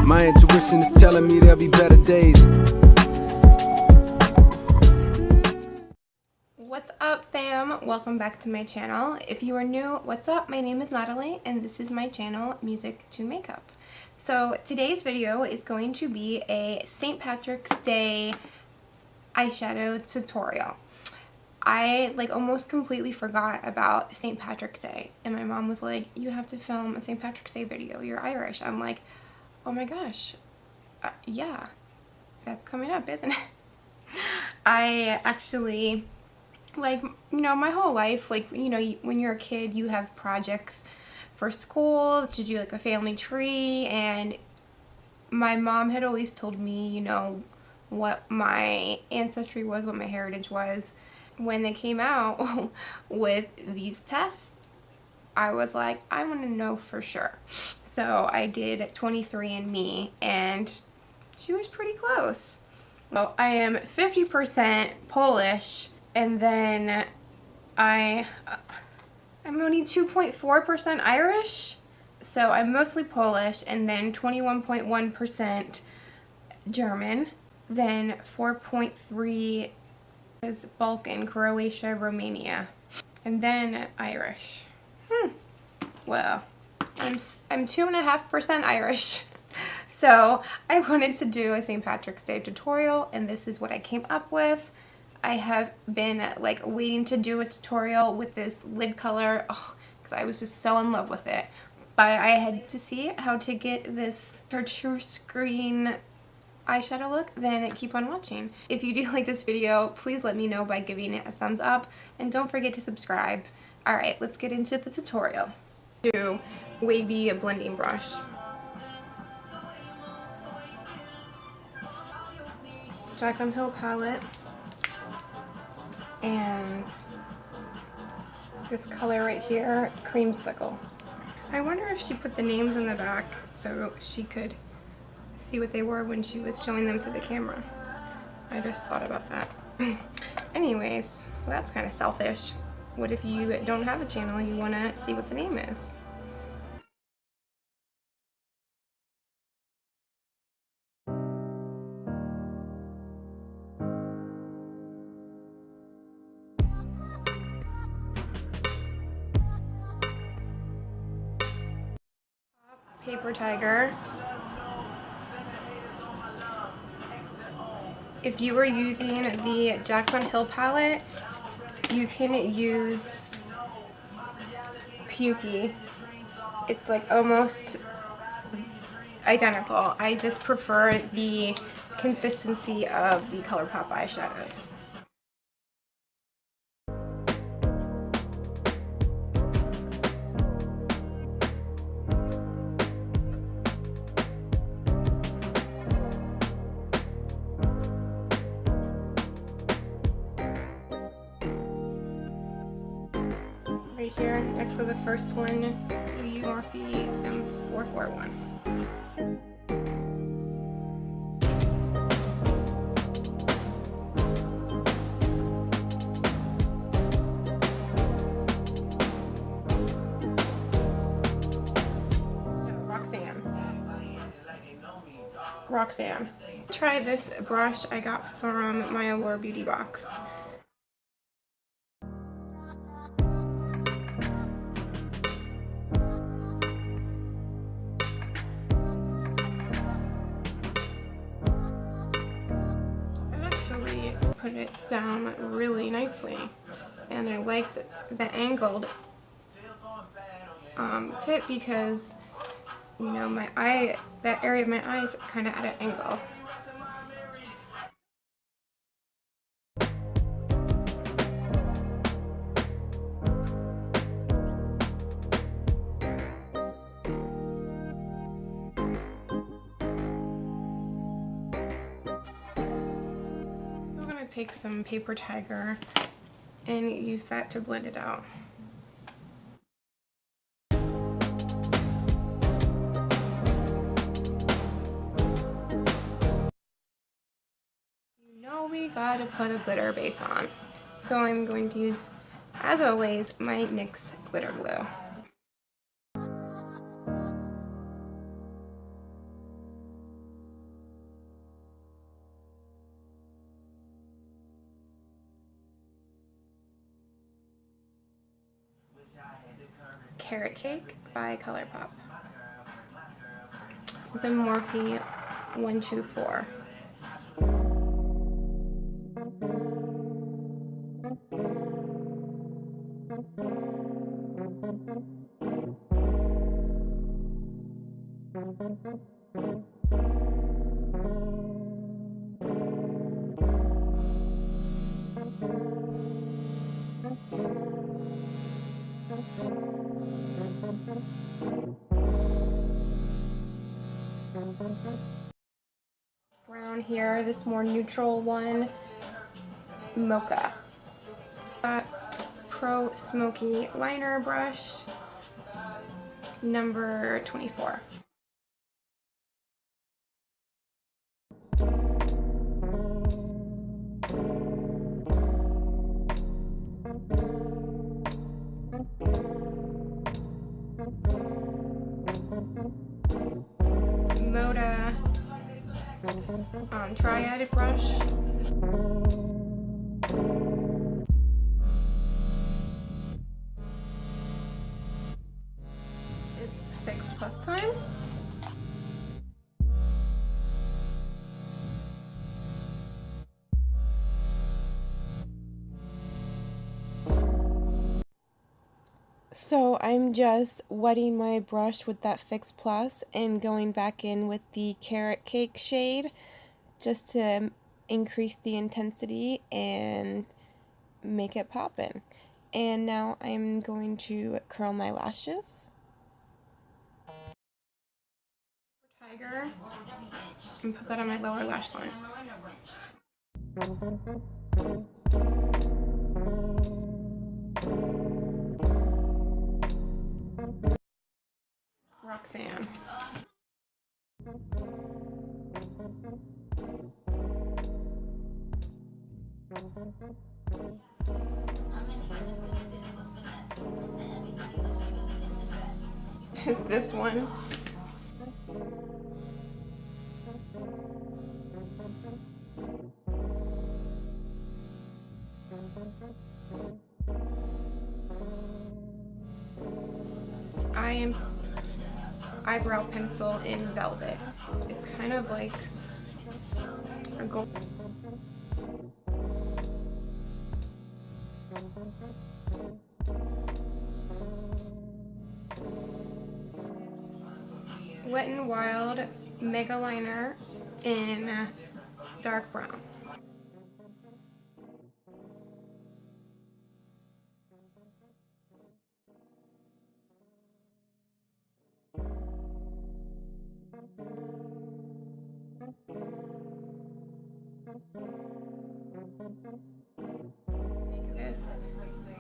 My intuition is telling me there'll be better days. What's up, fam? Welcome back to my channel. If you are new, what's up? My name is Natalie and this is my channel, Music2makeup. So today's video is going to be a St. Patrick's Day eyeshadow tutorial. I almost completely forgot about St. Patrick's Day, and my mom was like, you have to film a St. Patrick's Day video, you're Irish. I'm like, oh my gosh, yeah, that's coming up, isn't it? I actually, my whole life, when you're a kid, you have projects for school to do a family tree, and my mom had always told me, what my ancestry was, what my heritage was. When they came out with these tests, I was like, I want to know for sure. So I did 23andMe, and she was pretty close. Well, I am 50% Polish, and then I'm only 2.4% Irish, so I'm mostly Polish, and then 21.1% German, then 4.3 is Balkan, Croatia, Romania, and then Irish. Well, I'm 2.5% Irish. So I wanted to do a St. Patrick's Day tutorial, and this is what I came up with. I have been waiting to do a tutorial with this lid color because I was just so in love with it. But I had to see how to get this Chartreuse green eyeshadow look, then keep on watching. If you do like this video, please let me know by giving it a thumbs up, and don't forget to subscribe. Alright, let's get into the tutorial. To wavy blending brush. JACLYN Hill palette, and this color right here, Creamsicle. I wonder if she put the names in the back so she could see what they were when she was showing them to the camera. I just thought about that. Anyways, well, that's kind of selfish. What if you don't have a channel, you want to see what the name is? Paper Tiger. If you were using the JACLYN Hill palette, you can use Pukey. It's almost identical. I just prefer the consistency of the ColourPop eyeshadows. Right here, next to the first one, we use Morphe M441. Roxanne. Try this brush I got from my Allure Beauty box. Put it down really nicely, and I like the angled tip because my eye, that area of my eye is kind of at an angle. Take some Paper Tiger and use that to blend it out. We gotta put a glitter base on, so I'm going to use, as always, my NYX glitter glue. Carrot Cake by ColourPop. This is a Morphe 124. Brown here, this more neutral one, Mocha. Pro Smoky Liner Brush, number 24. MOCHA Triad brush. It's Fix Plus Time. So I'm just wetting my brush with that Fix Plus and going back in with the Carrot Cake shade just to increase the intensity and make it poppin'. And now I'm going to curl my lashes. Tiger, and put that on my lower lash line. ROXANNE. Just this one. I am eyebrow pencil in Velvet. It's kind of like a gold. Wet n Wild Mega Liner in dark brown. Take this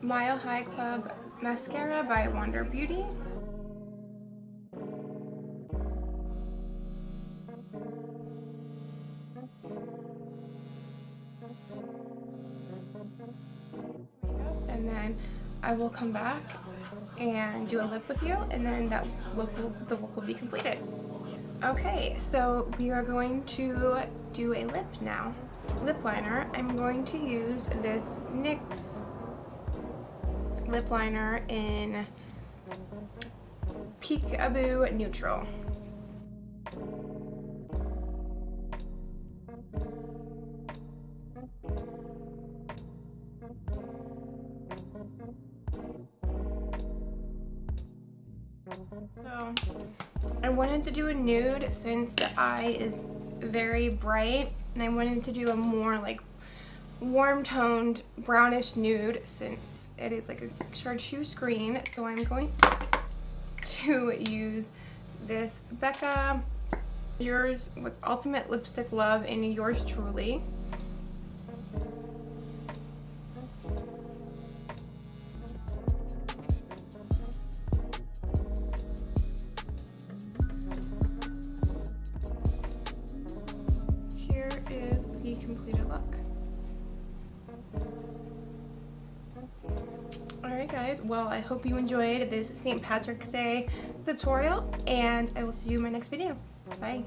Mile High Club mascara by Wander Beauty. And then I will come back and do a lip with you, and then the look will be completed. Okay, so we are going to do a lip now. Lip liner. I'm going to use this NYX lip liner in Peekaboo Neutral. So I wanted to do a nude since the eye is very bright, and I wanted to do a more like warm toned brownish nude since it is like a chartreuse green. So I'm going to use this Becca what's Ultimate Lipstick Love in Yours Truly. Completed look. Alright guys, well I hope you enjoyed this St. Patrick's Day tutorial, and I will see you in my next video. Bye!